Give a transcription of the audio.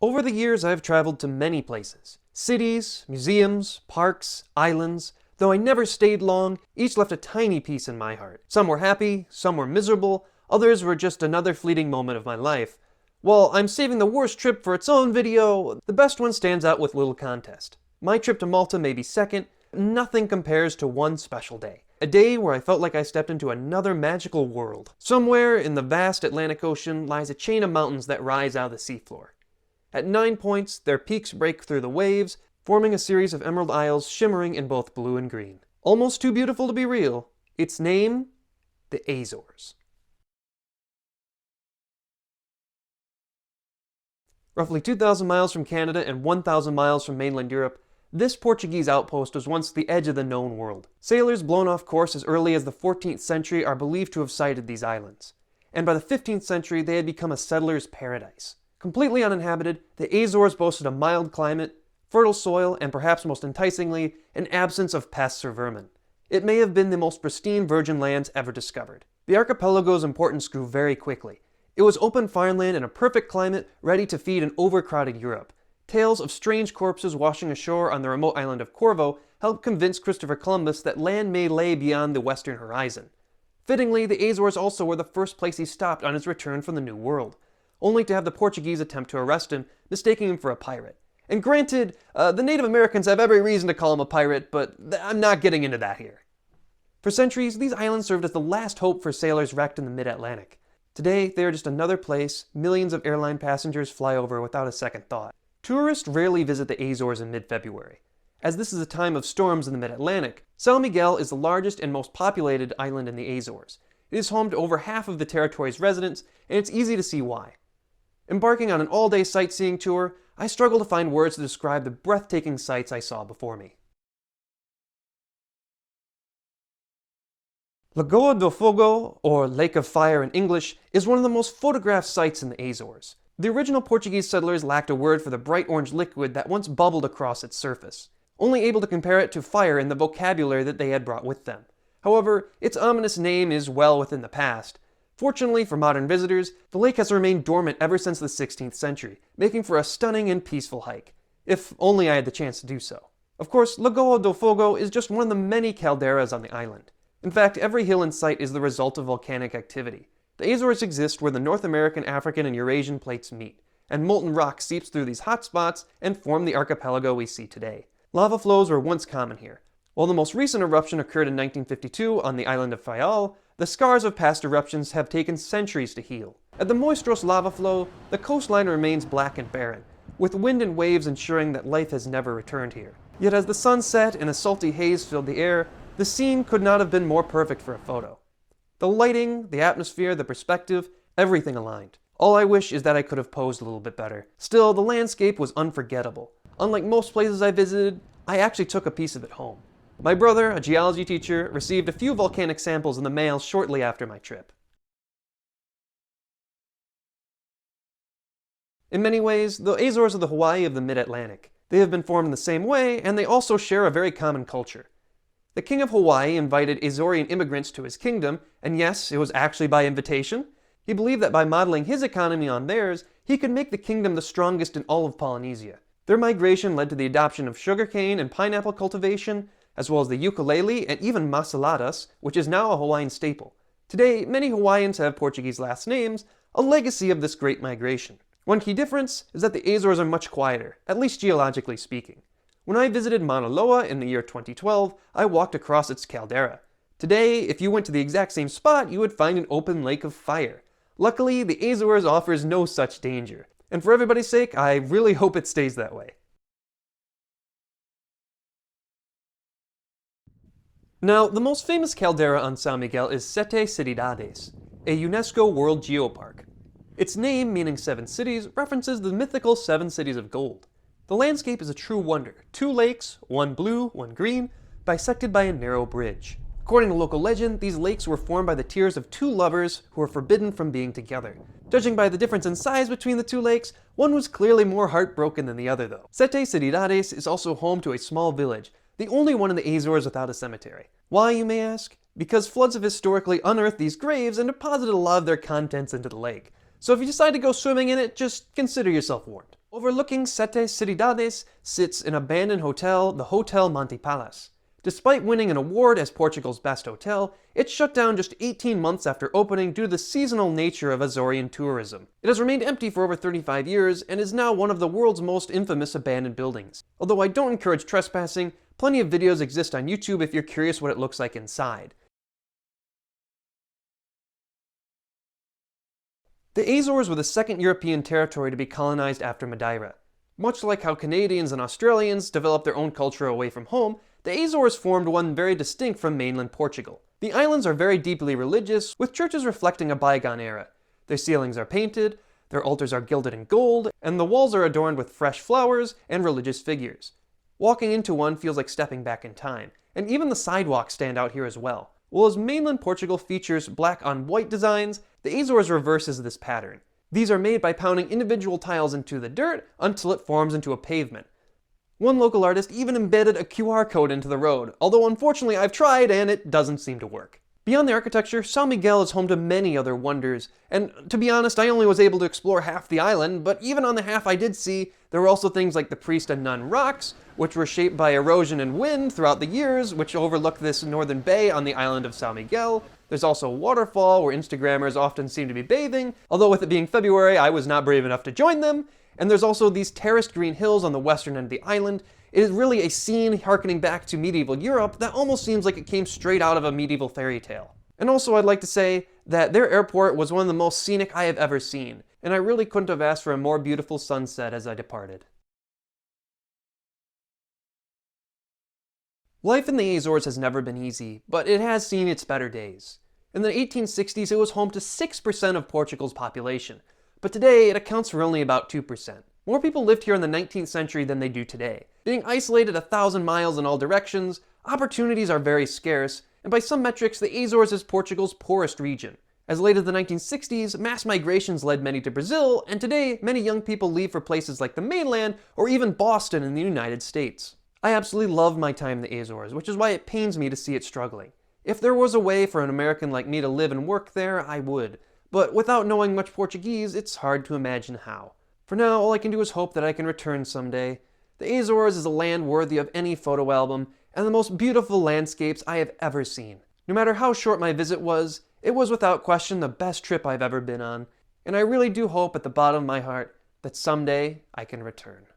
Over the years, I've traveled to many places. Cities, museums, parks, islands. Though I never stayed long, each left a tiny piece in my heart. Some were happy, some were miserable, others were just another fleeting moment of my life. While I'm saving the worst trip for its own video, the best one stands out with little contest. My trip to Malta may be second, but nothing compares to one special day. A day where I felt like I stepped into another magical world. Somewhere in the vast Atlantic Ocean lies a chain of mountains that rise out of the seafloor. At 9 points, their peaks break through the waves, forming a series of emerald isles shimmering in both blue and green. Almost too beautiful to be real. Its name? The Azores. Roughly 2,000 miles from Canada and 1,000 miles from mainland Europe, this Portuguese outpost was once the edge of the known world. Sailors blown off course as early as the 14th century are believed to have sighted these islands. And by the 15th century, they had become a settler's paradise. Completely uninhabited, the Azores boasted a mild climate, fertile soil, and perhaps most enticingly, an absence of pests or vermin. It may have been the most pristine virgin lands ever discovered. The archipelago's importance grew very quickly. It was open farmland and a perfect climate ready to feed an overcrowded Europe. Tales of strange corpses washing ashore on the remote island of Corvo helped convince Christopher Columbus that land may lay beyond the western horizon. Fittingly, the Azores also were the first place he stopped on his return from the New World, only to have the Portuguese attempt to arrest him, mistaking him for a pirate. And granted, the Native Americans have every reason to call him a pirate, but I'm not getting into that here. For centuries, these islands served as the last hope for sailors wrecked in the mid-Atlantic. Today, they are just another place millions of airline passengers fly over without a second thought. Tourists rarely visit the Azores in mid-February. As this is a time of storms in the mid-Atlantic, Sao Miguel is the largest and most populated island in the Azores. It is home to over half of the territory's residents, and it's easy to see why. Embarking on an all-day sightseeing tour, I struggle to find words to describe the breathtaking sights I saw before me. Lagoa do Fogo, or Lake of Fire in English, is one of the most photographed sites in the Azores. The original Portuguese settlers lacked a word for the bright orange liquid that once bubbled across its surface, only able to compare it to fire in the vocabulary that they had brought with them. However, its ominous name is well within the past. Fortunately for modern visitors, the lake has remained dormant ever since the 16th century, making for a stunning and peaceful hike, if only I had the chance to do so. Of course, Lagoa do Fogo is just one of the many calderas on the island. In fact, every hill in sight is the result of volcanic activity. The Azores exist where the North American, African, and Eurasian plates meet, and molten rock seeps through these hot spots and form the archipelago we see today. Lava flows were once common here. While the most recent eruption occurred in 1952 on the island of Faial, the scars of past eruptions have taken centuries to heal. At the Moistros lava flow, the coastline remains black and barren, with wind and waves ensuring that life has never returned here. Yet as the sun set and a salty haze filled the air, the scene could not have been more perfect for a photo. The lighting, the atmosphere, the perspective, everything aligned. All I wish is that I could have posed a little bit better. Still, the landscape was unforgettable. Unlike most places I visited, I actually took a piece of it home. My brother, a geology teacher, received a few volcanic samples in the mail shortly after my trip. In many ways, the Azores are the Hawaii of the mid-Atlantic. They have been formed in the same way, and they also share a very common culture. The king of Hawaii invited Azorean immigrants to his kingdom, and yes, it was actually by invitation. He believed that by modeling his economy on theirs, he could make the kingdom the strongest in all of Polynesia. Their migration led to the adoption of sugarcane and pineapple cultivation, as well as the ukulele and even masaladas, which is now a Hawaiian staple. Today, many Hawaiians have Portuguese last names, a legacy of this great migration. One key difference is that the Azores are much quieter, at least geologically speaking. When I visited Mauna Loa in the year 2012, I walked across its caldera. Today, if you went to the exact same spot, you would find an open lake of fire. Luckily, the Azores offers no such danger, and for everybody's sake, I really hope it stays that way. Now, the most famous caldera on Sao Miguel is Sete Cidades, a UNESCO World Geopark. Its name, meaning 7 cities, references the mythical 7 cities of gold. The landscape is a true wonder. 2 lakes, one blue, one green, bisected by a narrow bridge. According to local legend, these lakes were formed by the tears of 2 lovers who were forbidden from being together. Judging by the difference in size between the 2 lakes, one was clearly more heartbroken than the other though. Sete Cidades is also home to a small village, the only one in the Azores without a cemetery. Why, you may ask? Because floods have historically unearthed these graves and deposited a lot of their contents into the lake. So if you decide to go swimming in it, just consider yourself warned. Overlooking Sete Cidades sits an abandoned hotel, the Hotel Monte Palace. Despite winning an award as Portugal's best hotel, it shut down just 18 months after opening due to the seasonal nature of Azorean tourism. It has remained empty for over 35 years and is now one of the world's most infamous abandoned buildings. Although I don't encourage trespassing, plenty of videos exist on YouTube if you're curious what it looks like inside. The Azores were the second European territory to be colonized after Madeira. Much like how Canadians and Australians developed their own culture away from home, the Azores formed one very distinct from mainland Portugal. The islands are very deeply religious, with churches reflecting a bygone era. Their ceilings are painted, their altars are gilded in gold, and the walls are adorned with fresh flowers and religious figures. Walking into one feels like stepping back in time, and even the sidewalks stand out here as well. While as mainland Portugal features black on white designs, the Azores reverses this pattern. These are made by pounding individual tiles into the dirt until it forms into a pavement. One local artist even embedded a QR code into the road, although unfortunately I've tried and it doesn't seem to work. Beyond the architecture, Sao Miguel is home to many other wonders, and to be honest, I only was able to explore half the island, but even on the half I did see, there were also things like the Priest and Nun rocks, which were shaped by erosion and wind throughout the years, which overlook this northern bay on the island of Sao Miguel. There's also a waterfall where Instagrammers often seem to be bathing, although with it being February, I was not brave enough to join them. And there's also these terraced green hills on the western end of the island. It is really a scene harkening back to medieval Europe that almost seems like it came straight out of a medieval fairy tale. And also I'd like to say that their airport was one of the most scenic I have ever seen, and I really couldn't have asked for a more beautiful sunset as I departed. Life in the Azores has never been easy, but it has seen its better days. In the 1860s, it was home to 6% of Portugal's population, but today it accounts for only about 2%. More people lived here in the 19th century than they do today. Being isolated 1,000 miles in all directions, opportunities are very scarce, and by some metrics, the Azores is Portugal's poorest region. As late as the 1960s, mass migrations led many to Brazil, and today, many young people leave for places like the mainland or even Boston in the United States. I absolutely love my time in the Azores, which is why it pains me to see it struggling. If there was a way for an American like me to live and work there, I would. But without knowing much Portuguese, it's hard to imagine how. For now, all I can do is hope that I can return someday. The Azores is a land worthy of any photo album, and the most beautiful landscapes I have ever seen. No matter how short my visit was, it was without question the best trip I've ever been on, and I really do hope at the bottom of my heart that someday I can return.